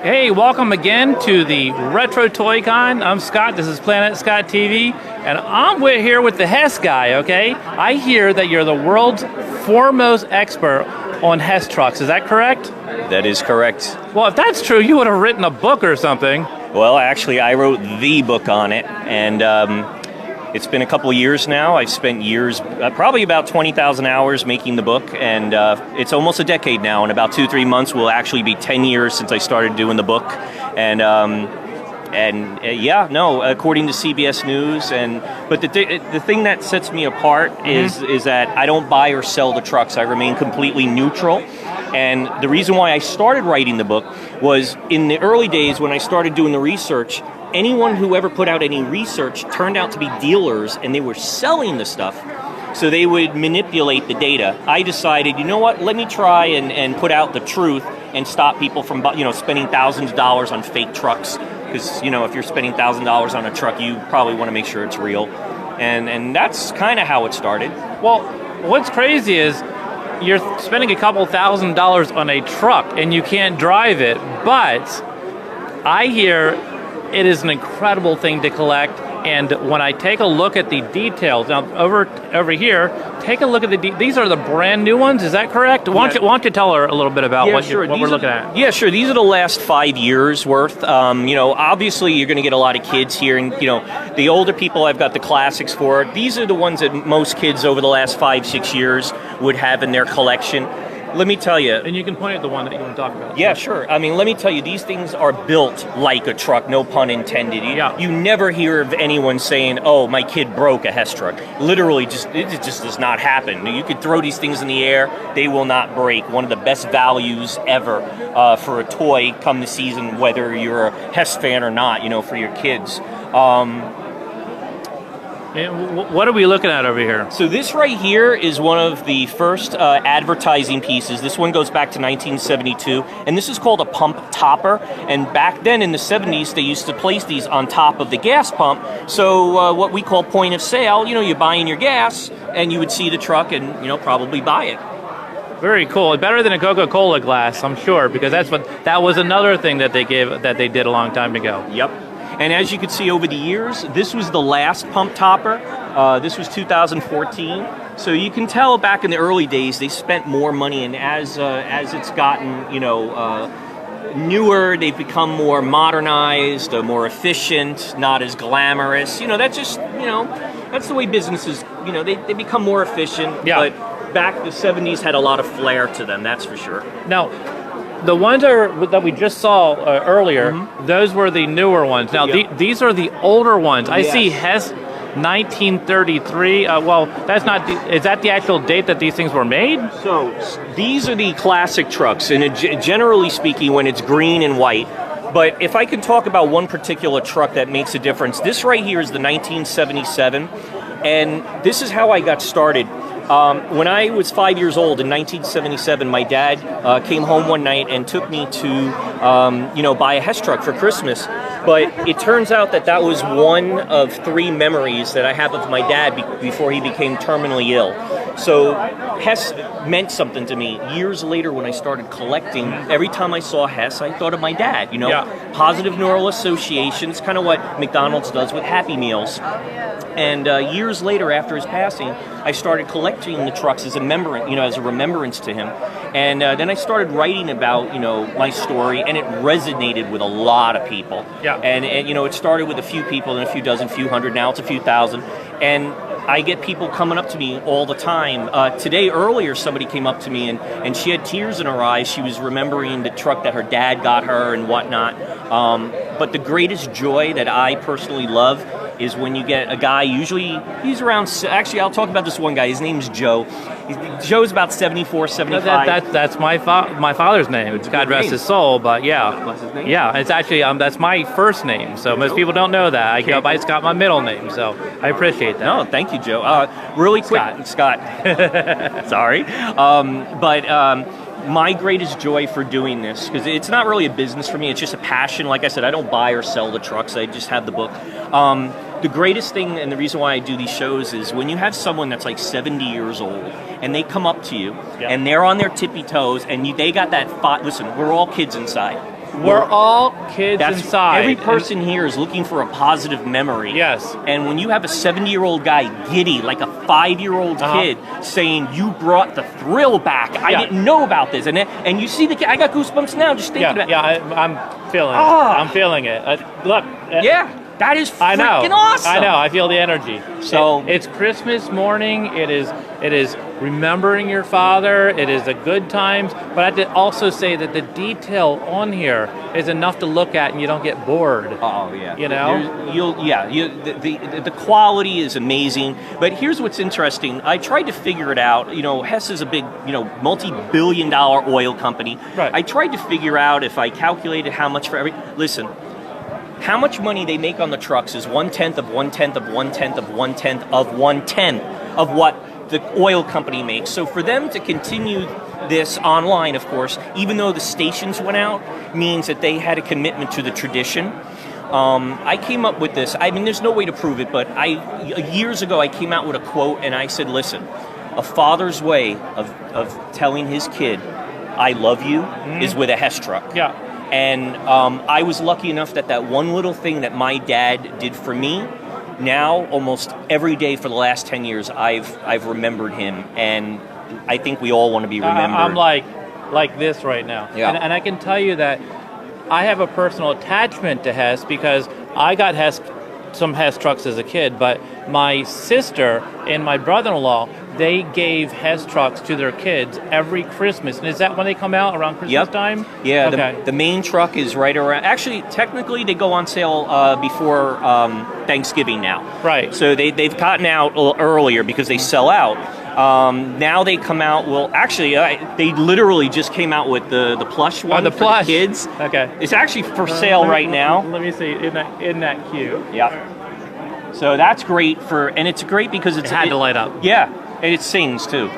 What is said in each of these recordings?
Hey, welcome again to the Retro Toy Con. I'm Scott, this is Planet Scott TV, and I'm here with the Hess guy, okay? I hear that you're the world's foremost expert on Hess trucks, is that correct? That is correct. Well, if that's true, you would have written a book or something. Well, actually, I wrote the book on it, and it's been a couple of years now. I've spent years, probably about 20,000 hours making the book, and it's almost a decade now. In about 2-3 months will actually be 10 years since I started doing the book. And yeah, no, according to CBS News. But the thing that sets me apart is that I don't buy or sell the trucks. I remain completely neutral. And the reason why I started writing the book was in the early days when I started doing the research, anyone who ever put out any research turned out to be dealers, and they were selling the stuff, so they would manipulate the data. I decided, you know what, let me try and put out the truth and stop people from spending thousands of dollars on fake trucks, because if you're spending $1,000 on a truck, you probably want to make sure it's real, and that's kind of how it started. Well, what's crazy is you're spending a couple $1,000s on a truck and you can't drive it, but I hear it is an incredible thing to collect, and when I take a look at the details, now over here, take a look at these are the brand new ones, is that correct? Why don't you tell her a little bit about what we're looking at? Yeah, sure. These are the last 5 years worth. Obviously you're going to get a lot of kids here, and the older people I've got the classics for. These are the ones that most kids over the last 5-6 years would have in their collection. Let me tell you. And you can point at the one that you want to talk about. Yeah, sure. I mean, let me tell you, these things are built like a truck, no pun intended. You never hear of anyone saying, oh, my kid broke a Hess truck. Literally, it just does not happen. You could throw these things in the air, they will not break. One of the best values ever for a toy come the season, whether you're a Hess fan or not, for your kids. And what are we looking at over here? So this right here is one of the first advertising pieces. This one goes back to 1972, and this is called a pump topper. And back then in the 70s, they used to place these on top of the gas pump. So what we call point of sale, you're buying your gas, and you would see the truck and, probably buy it. Very cool. Better than a Coca-Cola glass, I'm sure, because that was another thing that they did a long time ago. Yep. And as you can see over the years, this was the last pump topper. This was 2014. So you can tell back in the early days, they spent more money, and as it's gotten, newer, they've become more modernized, more efficient, not as glamorous. That's just, that's the way businesses, they become more efficient. Yeah. But back the 70s had a lot of flair to them, that's for sure. Now, the ones that we just saw earlier, those were the newer ones. Now, these are the older ones. I see Hess 1933. Well, that's not. Is that the actual date that these things were made? So these are the classic trucks, and generally speaking, when it's green and white. But if I can talk about one particular truck that makes a difference, this right here is the 1977, and this is how I got started. When I was 5 years old in 1977, my dad came home one night and took me to, buy a Hess truck for Christmas. But it turns out that was one of 3 memories that I have of my dad before he became terminally ill. So Hess meant something to me. Years later, when I started collecting, every time I saw Hess, I thought of my dad. Positive neural associations, kind of what McDonald's does with Happy Meals. And years later, after his passing, I started collecting the trucks as a remembrance to him. And then I started writing about, my story, and it resonated with a lot of people. Yeah. And it started with a few people, and a few dozen, few hundred. Now it's a few thousand. And I get people coming up to me all the time. Earlier, somebody came up to me, and she had tears in her eyes. She was remembering the truck that her dad got her and whatnot. But the greatest joy that I personally love is when you get a guy, usually he's around, actually I'll talk about this one guy, his name's Joe. Joe's about 74, 75. That's my father's name. God rest his soul, but yeah. What's his name? Yeah, it's actually, that's my first name, so most people don't know that. I go by Scott, my middle name, so I appreciate that. No, thank you, Joe. Really quick, Scott. Sorry. My greatest joy for doing this, because it's not really a business for me, it's just a passion. Like I said, I don't buy or sell the trucks, I just have the book. The greatest thing, and the reason why I do these shows, is when you have someone that's like 70 years old, and they come up to you, and they're on their tippy toes, and they got that, listen, we're all kids inside. We're all kids inside. Every person here is looking for a positive memory. Yes. And when you have a 70-year-old guy giddy, like a 5-year-old kid, saying, you brought the thrill back. I didn't know about this. And you see the kid, I got goosebumps now just thinking about it. Yeah, I'm feeling it. I'm feeling it. Look. That is freaking awesome. I know. I feel the energy. So it's Christmas morning. It is remembering your father. It is a good times. But I have to also say that the detail on here is enough to look at, and you don't get bored. Oh yeah. You know. The quality is amazing. But here's what's interesting. I tried to figure it out. You know, Hess is a big, multi-billion-dollar oil company. Right. I tried to figure out if I calculated how much for every. Listen. How much money they make on the trucks is 1/10 of 1/10 of 1/10 of 1/10 of 1/10 of what the oil company makes. So for them to continue this online, of course, even though the stations went out, means that they had a commitment to the tradition. I came up with this. I mean, there's no way to prove it, but years ago I came out with a quote, and I said, listen, a father's way of telling his kid, I love you, is with a Hess truck. Yeah. And I was lucky enough that one little thing that my dad did for me, now almost every day for the last 10 years, I've remembered him, and I think we all want to be remembered. I'm like this right now. Yeah. And I can tell you that I have a personal attachment to Hess because I got some Hess trucks as a kid, but my sister and my brother-in-law, they gave Hess trucks to their kids every Christmas. And is that when they come out, around Christmas time? Yeah, okay. The main truck is right around. Actually, technically, they go on sale before Thanksgiving now. Right. So they've gotten out a little earlier because they sell out. Now they come out. Well, actually, they literally just came out with the plush one the for plush. the kids. Okay. It's actually for sale right now. Let me see. In that queue. Yeah. So that's great and it's great because it had to light up. Yeah, and it sings too.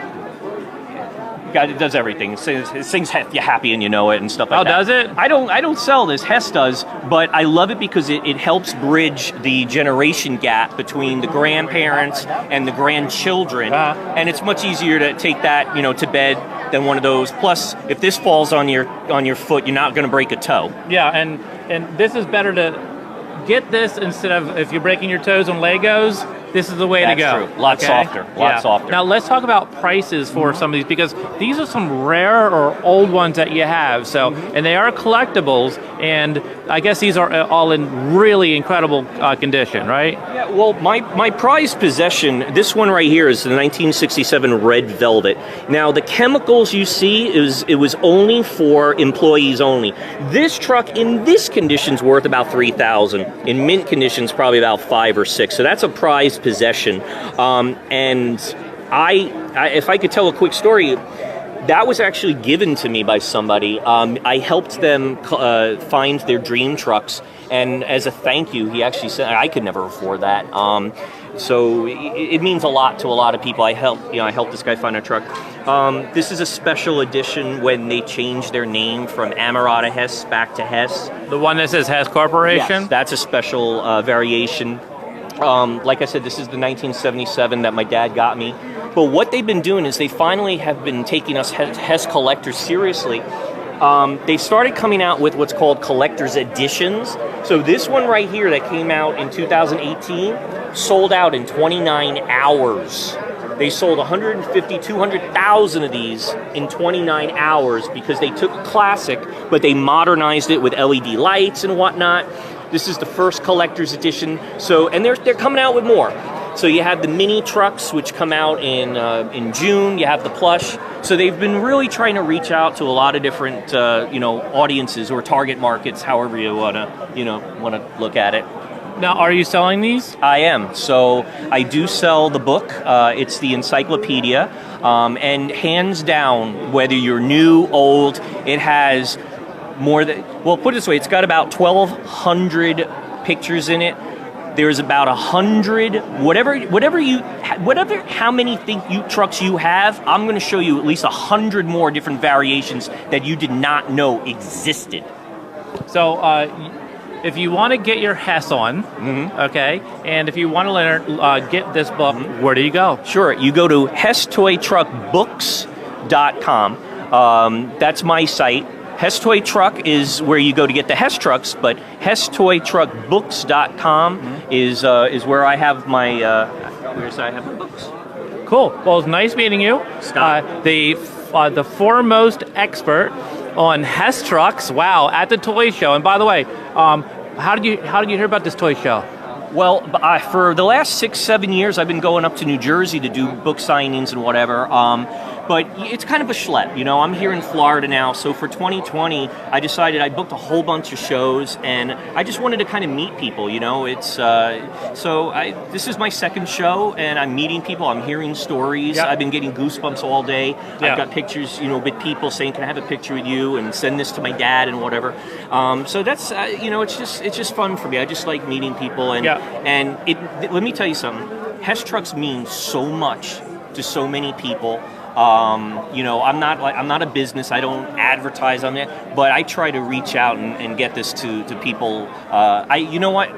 It does everything. It sings you happy and you know it and stuff like that. Oh, does it? I don't sell this. Hess does, but I love it because it helps bridge the generation gap between the grandparents and the grandchildren, and it's much easier to take that to bed than one of those. Plus, if this falls on your foot, you're not going to break a toe. Yeah, and this is better to get this instead of if you're breaking your toes on Legos. This is the way to go. That's true. A lot softer. A lot softer. Now let's talk about prices for some of these, because these are some rare or old ones that you have. So, and they are collectibles, and I guess these are all in really incredible condition, right? Yeah. Well, my prized possession, this one right here, is the 1967 Red Velvet. Now the chemicals you see it was only for employees only. This truck in this condition is worth about $3,000. In mint conditions, probably about $5 or $6. So that's a prized possession. And if I could tell a quick story, that was actually given to me by somebody. I helped them find their dream trucks, and as a thank you, he actually said, I could never afford that. So it means a lot to a lot of people. I helped this guy find a truck. This is a special edition when they changed their name from Amarada Hess back to Hess. The one that says Hess Corporation? Yes, that's a special variation. Like I said, this is the 1977 that my dad got me. But what they've been doing is they finally have been taking us Hess collectors seriously. They started coming out with what's called collector's editions. So this one right here that came out in 2018 sold out in 29 hours. They sold 150, 200,000 of these in 29 hours because they took a classic, but they modernized it with LED lights and whatnot. This is the first collector's edition. So, and they're coming out with more. So you have the mini trucks, which come out in June. You have the plush. So they've been really trying to reach out to a lot of different audiences or target markets, however you wanna look at it. Now, are you selling these? I am. So I do sell the book. It's the encyclopedia, and hands down, whether you're new, old, it has more than, well, put it this way, it's got about 1,200 pictures in it. There's about 100, how many trucks you have, I'm going to show you at least 100 more different variations that you did not know existed. So, if you want to get your Hess on, okay, and if you want to learn, get this book, where do you go? Sure, you go to HessToyTruckBooks.com. That's my site. Hess Toy Truck is where you go to get the Hess Trucks, but HessToyTruckBooks.com is where I have my books. Cool. Well, it's nice meeting you. Scott. The foremost expert on Hess Trucks. Wow, at the toy show. And by the way, how did you hear about this toy show? Well, for the last 6-7 years, I've been going up to New Jersey to do book signings and whatever. But it's kind of a schlep, you know. I'm here in Florida now, so for 2020, I decided I booked a whole bunch of shows, and I just wanted to kind of meet people, you know. It's this is my second show, and I'm meeting people. I'm hearing stories. Yep. I've been getting goosebumps all day. Yeah. I've got pictures, you know, with people saying, "Can I have a picture with you?" and send this to my dad and whatever. So that's you know, it's just fun for me. I just like meeting people, and let me tell you something. Hess Trucks means so much to so many people. You know, I'm not a business. I don't advertise on it, but I try to reach out and get this to people. You know what?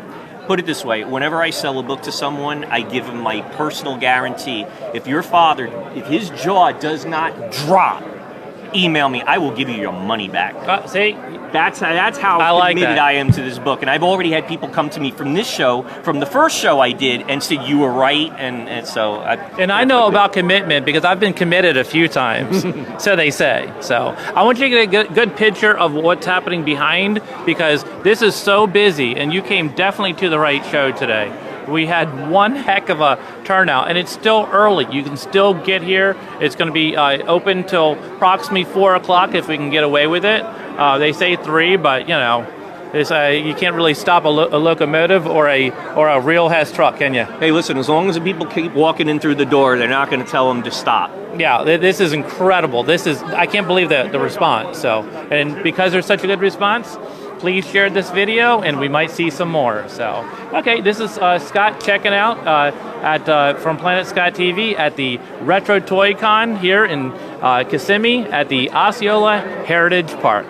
Put it this way: whenever I sell a book to someone, I give them my personal guarantee. If your father, if his jaw does not drop, email me. I will give you your money back. See, that's how committed I am to this book. And I've already had people come to me from this show, from the first show I did, and said you were right. And so I know about commitment because I've been committed a few times. So they say. So I want you to get a good picture of what's happening behind, because this is so busy, and you came definitely to the right show today. We had one heck of a turnout, and it's still early. You can still get here. It's going to be open till approximately 4 o'clock if we can get away with it. They say 3, but you know, you can't really stop a locomotive or a real Hess truck, can you? Hey, listen, as long as the people keep walking in through the door, they're not going to tell them to stop. Yeah, this is incredible. I can't believe the response. So, and because there's such a good response, please share this video, and we might see some more. So, okay, this is Scott checking out from Planet Scott TV at the Retro Toy Con here in Kissimmee at the Osceola Heritage Park.